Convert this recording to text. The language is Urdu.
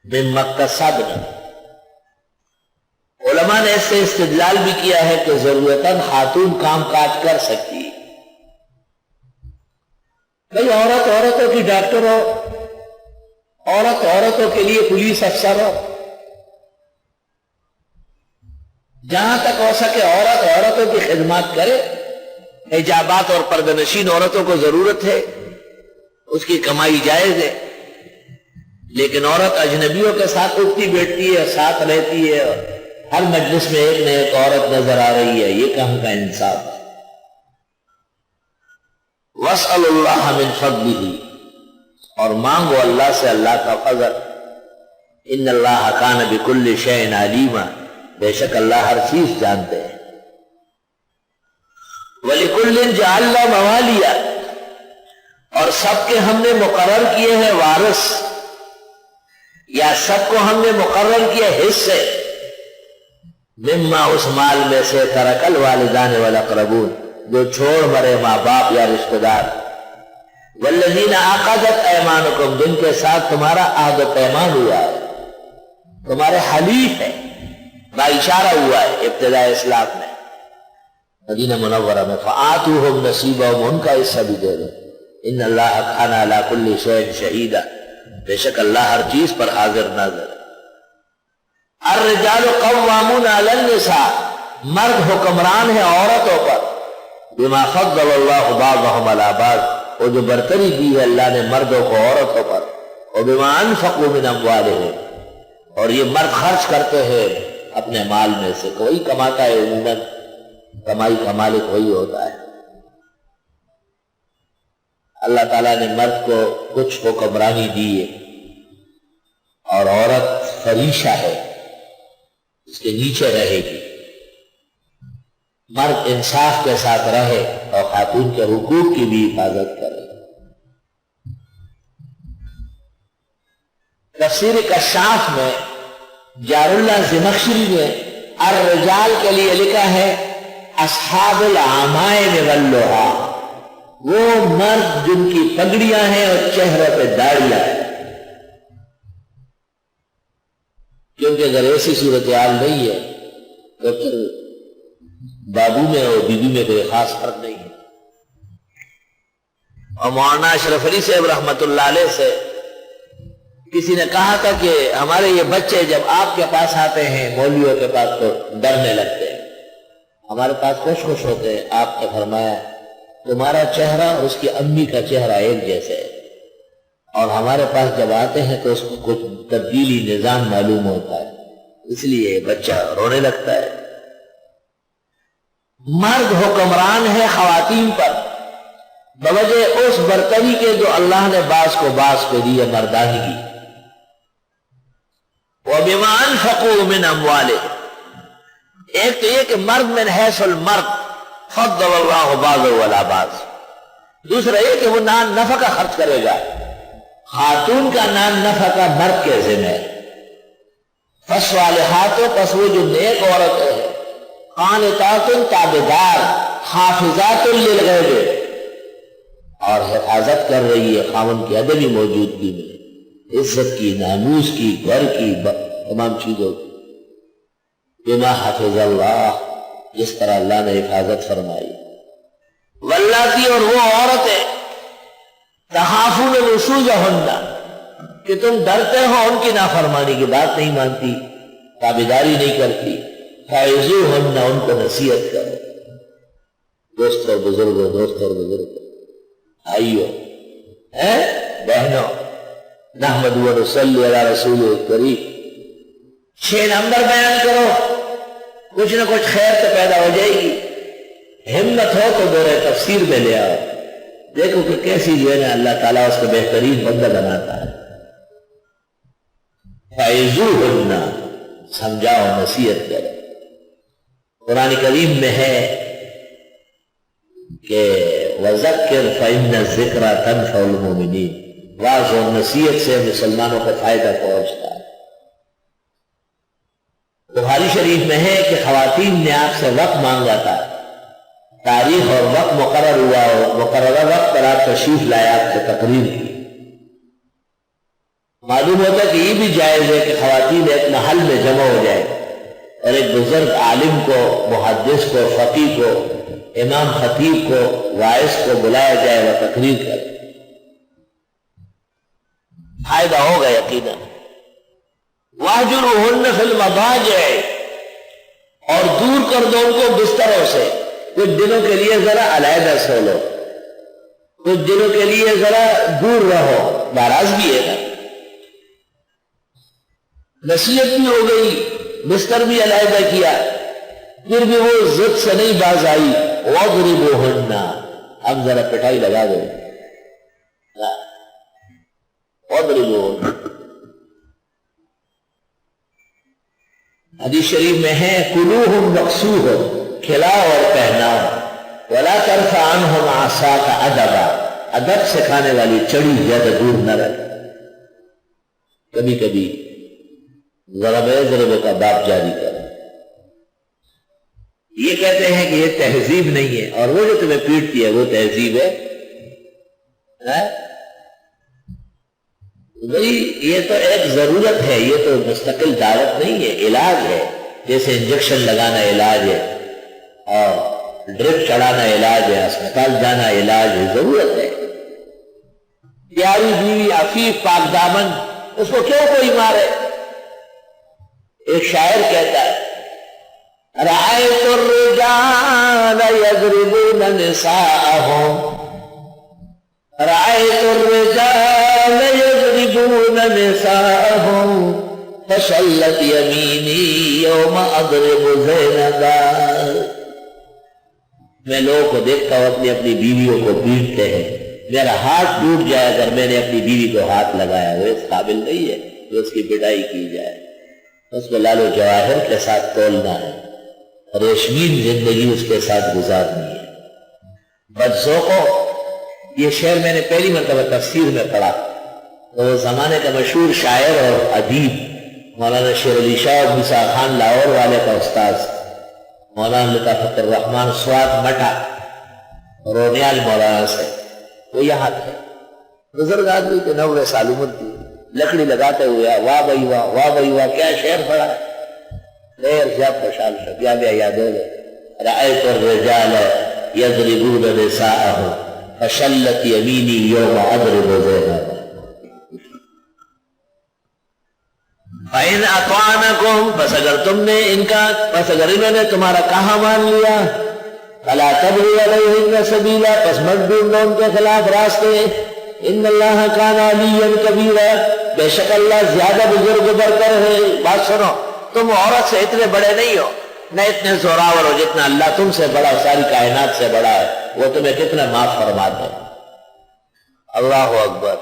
مما اکتسبنا، علماء نے اس سے استدلال بھی کیا ہے کہ ضرورتاً خاتون کام کاج کر سکتی ہے۔ بھئی عورتوں کی ڈاکٹر ہو، عورتوں کے لیے پولیس افسر ہو، جہاں تک ہو سکے عورتوں کی خدمات کرے۔ حجابات اور پردہ نشین عورتوں کو ضرورت ہے، اس کی کمائی جائز ہے، لیکن عورت اجنبیوں کے ساتھ اٹھتی بیٹھتی ہے، ساتھ رہتی ہے، اور ہر مجلس میں ایک نہ ایک عورت نظر آ رہی ہے، یہ کہاں کا انصاف ہے؟ وَاسْأَلُ اللَّهَ مِنْ فَضْلِهِ، اور مانگو اللہ سے اللہ کا فضل۔ إِنَّ اللَّهَ كَانَ بِكُلِّ شَيْءٍ عَلِيمًا، بے شک اللہ ہر چیز جانتے ہیں۔ وَلِكُلٍّ جَعَلْنَا مَوَالِيَ، اور سب کے ہم نے مقرر کیے ہیں وارث، یا سب کو ہم نے مقرر کیا حصے، مما اس مال میں سے ترک الوالدان والاقربون، جو چھوڑ مرے ماں باپ یا رشتہ دار، والذین عقدت ایمانکم، جن کے ساتھ تمہارا عہد و پیمان ہوا ہے، تمہارے حلیف ہے، باشارہ ہوا ہے ابتداء اسلام میں مدینہ منورہ میں، فآتوہم نصیبہم، ان کا حصہ بھی دے دو۔ ان اللہ کان علی کل شیء شہیدا، بے شک اللہ ہر چیز پر حاضر ناظر ہے۔ الرجال قوامون علی النساء، مرد حکمران ہے عورتوں پر، بما فضل اللہ بعضهم علی بعض، وہ جو برتری دی ہے اللہ نے مردوں کو عورتوں پر، وبما انفقوا من اموالهم، اور یہ مرد خرچ کرتے ہیں اپنے مال میں سے، کوئی کماتا ہے، عموماً کمائی کا مالک وہی ہوتا ہے۔ اللہ تعالیٰ نے مرد کو کچھ حکمرانی دی ہے، اور عورت فریشہ ہے، اس کے نیچے رہے گی۔ مرد انصاف کے ساتھ رہے اور خاتون کے حقوق کی بھی حفاظت کرے۔ تفسیر کشاف میں جار اللہ زمخشری نے الرجال کے لیے لکھا ہے اصحاب العمائم واللحا، وہ مرد جن کی پگڑیاں ہیں اور چہروں پہ داڑیاں ہیں، کیونکہ اگر ایسی صورتحال نہیں ہے تو پھر بابو میں اور بی بی میں کوئی خاص فرق نہیں ہے۔ اور مولانا اشرف علی صاحب رحمت اللہ علیہ سے کسی نے کہا تھا کہ ہمارے یہ بچے جب آپ کے پاس آتے ہیں مولویوں کے پاس تو ڈرنے لگتے ہیں، ہمارے پاس خوش ہوتے ہیں۔ آپ نے فرمایا تمہارا چہرہ اور اس کی امی کا چہرہ ایک جیسے ہے، اور ہمارے پاس جب آتے ہیں تو اس کو کچھ تبدیلی نظام معلوم ہوتا ہے، اس لیے بچہ رونے لگتا ہے۔ مرد حکمران ہے خواتین پر بوجہ اس برتری کے جو اللہ نے بعض کو دی ہے، مردانگی۔ وَبِمَا أَنفَقُوا مِنْ أَمْوَالِهِمْ، ایک تو یہ کہ مرد من حیث المرد فضل اللہ بعضه علی بعض، دوسرا یہ کہ وہ نان نفقہ خرچ کرے گا، خاتون کا نان نفقہ مرد کے ذمہ ہے۔ فالصالحات، پس وہ جو نیک عورت ہے، قانتات تابعدار، حافظات للغیب، اور حفاظت کر رہی ہے خاوند کی عدمی موجودگی میں، عزت کی، ناموس کی، گھر کی، تمام چیزوں کی، بما حفظ اللہ، جس طرح اللہ نے حفاظت فرمائی۔ واللاتی، اور وہ عورتیں تخافون نشوزہن، کہ تم ڈرتے ہو ان کی نافرمانی کی، بات نہیں مانتی، تابعداری نہیں کرتی، فعظوہن، ان کو نصیحت کرو۔ دوست اور بزرگوں، آئیو بہنوں، نحمد و نصلی علی رسول کریم، 6 نمبر بیان کرو، کچھ نہ کچھ خیر تو پیدا ہو جائے گی۔ ہمت ہو تو دورہ تفسیر میں لے آؤ، دیکھو کہ کیسی جو ہے نا اللہ تعالیٰ اس کو بہترین بندہ بناتا ہے۔ فعظوہن، سمجھاؤ، نصیحت کرو۔ قرآن کریم میں ہے کہ وَذَكِّرْ فَإِنَّ الذِّكْرَ تَنفَعُ الْمُؤْمِنِينَ، واعظ اور نصیحت سے مسلمانوں کو فائدہ پہنچتا ہے۔ بخاری شریف میں ہے کہ خواتین نے آپ سے وقت مانگا تھا، تاریخ اور وقت مقرر ہوا ہو، مقررہ وقت پر آپ تشریف لائے، آپ سے تقریر کی۔ معلوم ہوتا ہے کہ یہ بھی جائز ہے کہ خواتین ایک محل میں جمع ہو جائے اور ایک بزرگ عالم کو، محدث کو، فقیہ کو، امام خطیب کو، واعظ کو بلایا جائے، وہ تقریر کرے، فائدہ ہوگا یقیناً۔ واہجرہن فی المضاجع، اور دور کر دو ان کو بستروں سے، کچھ دنوں کے لیے ذرا علیحدہ سو لو، کچھ دنوں کے لیے ذرا دور رہو، ناراض بھی ہے نا، نصیحت بھی ہو گئی، بستر بھی علیحدہ کیا، پھر بھی وہ ضد سے نہیں باز آئی، واضربوہن، اب ذرا پٹائی لگا دو، واضربوہن۔ حدیث شریف میں ہے کلوہم مقصوہم، کھلاؤ اور پہناؤ، ولا ترفع عنہم عصاک ادبا، ادب سکھانے والی چڑی زیادہ دور نہ رہے۔ کبھی کبھی ضرب کا باب جاری کرو۔ یہ کہتے ہیں کہ یہ تہذیب نہیں ہے، اور وہ جو تمہیں پیٹتی ہے وہ تہذیب ہے؟ بھئی یہ تو ایک ضرورت ہے، یہ تو مستقل دعوت نہیں ہے، علاج ہے، جیسے انجیکشن لگانا علاج ہے اور ڈرپ چڑھانا علاج ہے، اسپتال جانا علاج ہے، ضرورت ہے۔ پیاری بیوی عفیف پاک دامن، اس کو کیوں کوئی مارے؟ ایک شاعر کہتا ہے رأیت الرجال یضربون نساءهم، رأیت الرجال یضربون نساءهم فشلت یمینی یوم اضرب زینبا، میں لوگوں کو دیکھتا ہوں اپنی اپنی بیویوں کو پیٹتے ہیں، میرا ہاتھ ٹوٹ جائے اگر میں نے اپنی بیوی کو ہاتھ لگایا، وہ اس قابل نہیں ہے کہ اس کی پٹائی کی جائے، اس کو لال و جواہر کے ساتھ تولنا ہے، ریشمین زندگی اس کے ساتھ گزارنی ہے۔ بدذوقوں، یہ شعر میں نے پہلی مرتبہ تفسیر میں پڑھا، تو زمانے کا مشہور شاعر اور ادیب مولانا شیر علی شاہ موسیٰ خان لاہور والے کا استاذ مولانا لطافت الرحمن سواد مٹا رونیال مولانا سے، وہ یہاں تھے، بزرگ آدمی کے 90 سال عمر تھی، لکڑی لگاتے ہوئے واہ بھائی واہ، واہ بھائی واہ، کیا شعر پڑا ہے، دیر زیاد خوشحال شب یا بیا یاد ہو گئے۔ رأیت الرجال یضربون نساءهم فشلت یمینی یوم اضرب زینبا فَإِنْ أَطَعْنَكُمْ، بس اگر تم نے ان کا، بس اگر انہوں نے تمہارا کہا مان لیا، فَلَا تَبْغُوا عَلَيْهِنَّ سَبِيلًا، پس مت ڈھونڈو ان کے خلاف راستے، ان اللہ کان علیٰ کبیرا، بے شک اللہ زیادہ بزرگ برتر ہے۔ بات سنو، تم عورت سے اتنے بڑے نہیں ہو، نہ اتنے زوراور ہو جتنا اللہ تم سے بڑا، ساری کائنات سے بڑا ہے، وہ تمہیں کتنا معاف فرماتا ہے۔ اللہ اکبر۔